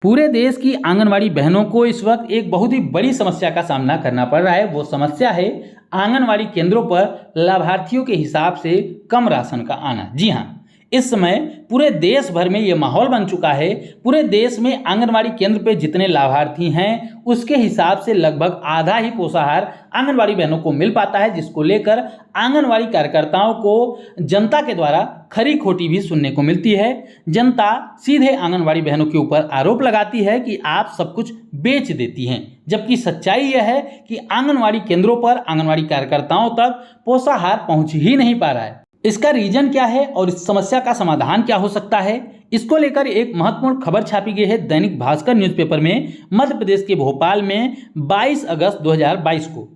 पूरे देश की आंगनवाड़ी बहनों को इस वक्त एक बहुत ही बड़ी समस्या का सामना करना पड़ रहा है। वो समस्या है आंगनवाड़ी केंद्रों पर लाभार्थियों के हिसाब से कम राशन का आना। जी हाँ, इस समय पूरे देश भर में ये माहौल बन चुका है। पूरे देश में आंगनवाड़ी केंद्र पे जितने लाभार्थी हैं उसके हिसाब से लगभग आधा ही पोषाहार आंगनवाड़ी बहनों को मिल पाता है, जिसको लेकर आंगनवाड़ी कार्यकर्ताओं को जनता के द्वारा खरी खोटी भी सुनने को मिलती है। जनता सीधे आंगनवाड़ी बहनों के ऊपर आरोप लगाती है कि आप सब कुछ बेच देती हैं, जबकि सच्चाई यह है कि आंगनवाड़ी केंद्रों पर आंगनवाड़ी कार्यकर्ताओं तक पोषाहार पहुंच ही नहीं पा रहा है। इसका रीजन क्या है और इस समस्या का समाधान क्या हो सकता है, इसको लेकर एक महत्वपूर्ण खबर छापी गई है दैनिक भास्कर न्यूज़पेपर में। मध्य प्रदेश के भोपाल में 22 अगस्त 2022 को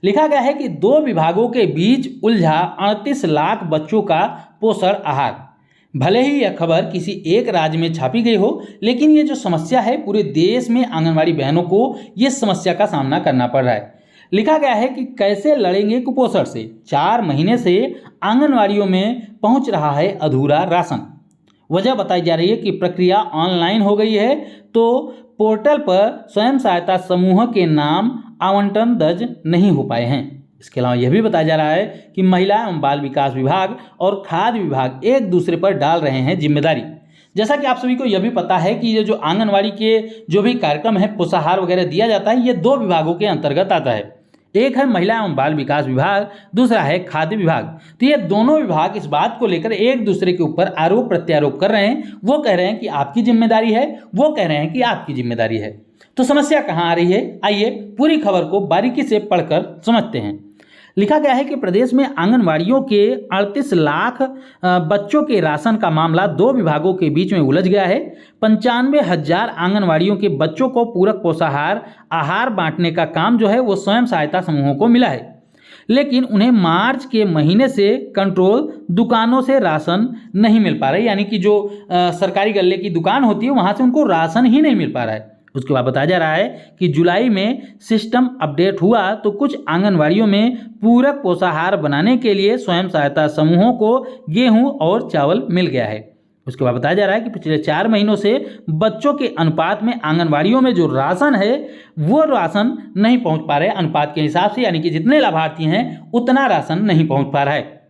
लिखा गया है कि दो विभागों के बीच उलझा 38 लाख बच्चों का पोषण आहार। भले ही यह खबर किसी एक राज्य में छापी गई हो, लेकिन ये जो समस्या है पूरे देश में आंगनवाड़ी बहनों को ये समस्या का सामना करना पड़ रहा है। लिखा गया है कि कैसे लड़ेंगे कुपोषण से। 4 महीने से आंगनवाड़ियों में पहुंच रहा है अधूरा राशन। वजह बताई जा रही है कि प्रक्रिया ऑनलाइन हो गई है, तो पोर्टल पर स्वयं सहायता समूह के नाम आवंटन दर्ज नहीं हो पाए हैं। इसके अलावा यह भी बताया जा रहा है कि महिला एवं बाल विकास विभाग और खाद्य विभाग एक दूसरे पर डाल रहे हैं जिम्मेदारी। जैसा कि आप सभी को यह भी पता है कि ये जो आंगनवाड़ी के जो भी कार्यक्रम है, पोषाहार वगैरह दिया जाता है, ये 2 विभागों के अंतर्गत आता है। एक है महिला एवं बाल विकास विभाग, दूसरा है खाद्य विभाग। तो ये दोनों विभाग इस बात को लेकर एक दूसरे के ऊपर आरोप प्रत्यारोप कर रहे हैं। वो कह रहे हैं कि आपकी जिम्मेदारी है, वो कह रहे हैं कि आपकी जिम्मेदारी है। तो समस्या कहाँ आ रही है, आइए पूरी खबर को बारीकी से पढ़कर समझते हैं। लिखा गया है कि प्रदेश में आंगनवाड़ियों के 38 लाख बच्चों के राशन का मामला 2 विभागों के बीच में उलझ गया है। 95,000 आंगनवाड़ियों के बच्चों को पूरक पोषाहार आहार बांटने का काम जो है वो स्वयं सहायता समूहों को मिला है, लेकिन उन्हें मार्च के महीने से कंट्रोल दुकानों से राशन नहीं मिल पा रहा है। यानी कि जो सरकारी गल्ले की दुकान होती है वहाँ से उनको राशन ही नहीं मिल पा रहा है। उसके बाद बताया जा रहा है कि जुलाई में सिस्टम अपडेट हुआ तो कुछ आंगनवाड़ियों में पूरक पोषाहार बनाने के लिए स्वयं सहायता समूहों को गेहूं और चावल मिल गया है। उसके बाद बताया जा रहा है कि पिछले 4 महीनों से बच्चों के अनुपात में आंगनवाड़ियों में जो राशन है वो राशन नहीं पहुंच पा रहे अनुपात के हिसाब से, यानी कि जितने लाभार्थी हैं उतना राशन नहीं पहुंच पा रहा है।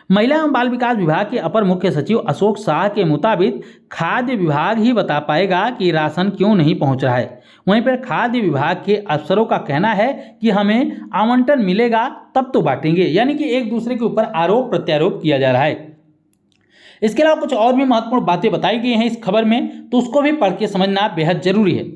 महिला एवं बाल विकास विभाग के अपर मुख्य सचिव अशोक शाह के मुताबिक खाद्य विभाग ही बता पाएगा कि राशन क्यों नहीं पहुंच रहा है। वहीं पर खाद्य विभाग के अफसरों का कहना है कि हमें आवंटन मिलेगा तब तो बांटेंगे, यानी कि एक दूसरे के ऊपर आरोप प्रत्यारोप किया जा रहा है। इसके अलावा कुछ और भी महत्वपूर्ण बातें बताई गई हैं इस खबर में, तो उसको भी पढ़ के समझना बेहद जरूरी है।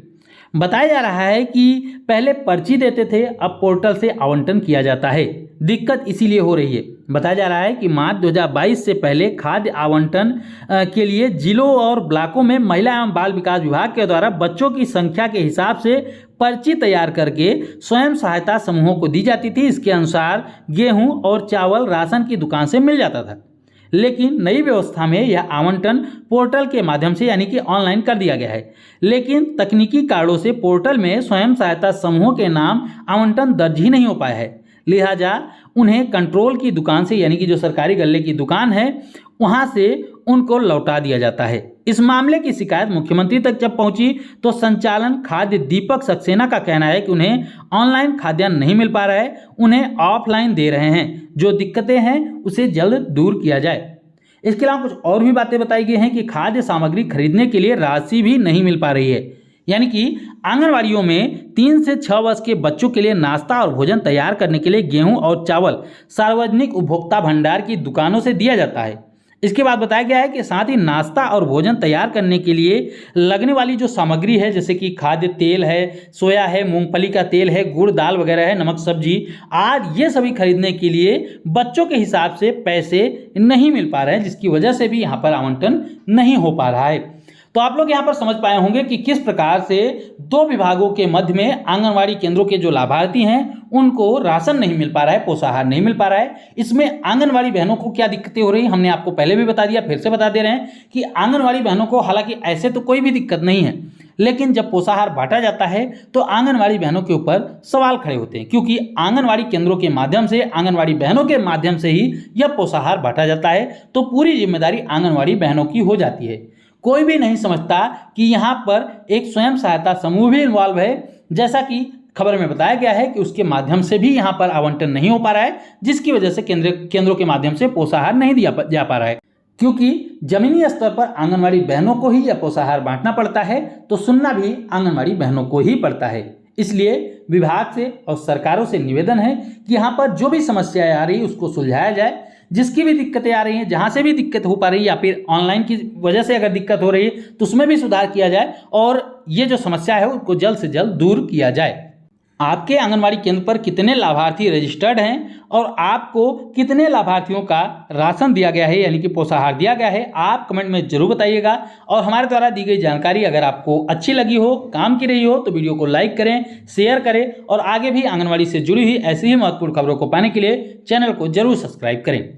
बताया जा रहा है कि पहले पर्ची देते थे, अब पोर्टल से आवंटन किया जाता है। दिक्कत इसीलिए हो रही है। बताया जा रहा है कि मार्च 2022 से पहले खाद्य आवंटन के लिए जिलों और ब्लॉकों में महिला एवं बाल विकास विभाग के द्वारा बच्चों की संख्या के हिसाब से पर्ची तैयार करके स्वयं सहायता समूहों को दी जाती थी। इसके अनुसार गेहूं और चावल राशन की दुकान से मिल जाता था, लेकिन नई व्यवस्था में यह आवंटन पोर्टल के माध्यम से यानी कि ऑनलाइन कर दिया गया है। लेकिन तकनीकी कारणों से पोर्टल में स्वयं सहायता समूहों के नाम आवंटन दर्ज ही नहीं हो पाया है, लिहाजा उन्हें कंट्रोल की दुकान से यानी कि जो सरकारी गल्ले की दुकान है वहां से उनको लौटा दिया जाता है। इस मामले की शिकायत मुख्यमंत्री तक जब पहुंची तो संचालन खाद्य दीपक सक्सेना का कहना है कि उन्हें ऑनलाइन खाद्यान्न नहीं मिल पा रहा है, उन्हें ऑफलाइन दे रहे हैं। जो दिक्कतें हैं उसे जल्द दूर किया जाए। इसके अलावा कुछ और भी बातें बताई गई हैं कि खाद्य सामग्री खरीदने के लिए राशि भी नहीं मिल पा रही है। यानी कि आंगनवाड़ियों में 3 से 6 वर्ष के बच्चों के लिए नाश्ता और भोजन तैयार करने के लिए गेहूं और चावल सार्वजनिक उपभोक्ता भंडार की दुकानों से दिया जाता है। इसके बाद बताया गया है कि साथ ही नाश्ता और भोजन तैयार करने के लिए लगने वाली जो सामग्री है, जैसे कि खाद्य तेल है, सोया है, मूंगफली का तेल है, गुड़ दाल वगैरह है, नमक सब्जी आज ये सभी खरीदने के लिए बच्चों के हिसाब से पैसे नहीं मिल पा रहे हैं, जिसकी वजह से भी यहाँ पर आवंटन नहीं हो पा रहा है। तो आप लोग यहाँ पर समझ पाए होंगे कि किस प्रकार से 2 विभागों के मध्य में आंगनवाड़ी केंद्रों के जो लाभार्थी हैं उनको राशन नहीं मिल पा रहा है, पोषाहार नहीं मिल पा रहा है। इसमें आंगनवाड़ी बहनों को क्या दिक्कतें हो रही हैं हमने आपको पहले भी बता दिया, फिर से बता दे रहे हैं कि आंगनवाड़ी बहनों को हालांकि ऐसे तो कोई भी दिक्कत नहीं है, लेकिन जब पोषाहार बांटा जाता है तो आंगनवाड़ी बहनों के ऊपर सवाल खड़े होते हैं, क्योंकि आंगनवाड़ी केंद्रों के माध्यम से, आंगनवाड़ी बहनों के माध्यम से ही यह पोषाहार बांटा जाता है, तो पूरी जिम्मेदारी आंगनवाड़ी बहनों की हो जाती है। कोई भी नहीं समझता कि यहाँ पर एक स्वयं सहायता समूह भी इन्वॉल्व है, जैसा कि खबर में बताया गया है कि उसके माध्यम से भी यहाँ पर आवंटन नहीं हो पा रहा है, जिसकी वजह से केंद्रों के माध्यम से पोषाहार नहीं दिया जा पा रहा है। क्योंकि जमीनी स्तर पर आंगनवाड़ी बहनों को ही यह पोषाहार बांटना पड़ता है, तो सुनना भी आंगनवाड़ी बहनों को ही पड़ता है। इसलिए विभाग से और सरकारों से निवेदन है कि यहाँ पर जो भी समस्याएं आ रही है उसको सुलझाया जाए। जिसकी भी दिक्कतें आ रही हैं, जहाँ से भी दिक्कत हो पा रही है या फिर ऑनलाइन की वजह से अगर दिक्कत हो रही है तो उसमें भी सुधार किया जाए और ये जो समस्या है उसको जल्द से जल्द दूर किया जाए। आपके आंगनवाड़ी केंद्र पर कितने लाभार्थी रजिस्टर्ड हैं और आपको कितने लाभार्थियों का राशन दिया गया है यानी कि पोषाहार दिया गया है, आप कमेंट में जरूर बताइएगा। और हमारे द्वारा दी गई जानकारी अगर आपको अच्छी लगी हो, काम की रही हो, तो वीडियो को लाइक करें, शेयर करें और आगे भी आंगनवाड़ी से जुड़ी हुई ऐसी ही महत्वपूर्ण खबरों को पाने के लिए चैनल को जरूर सब्सक्राइब करें।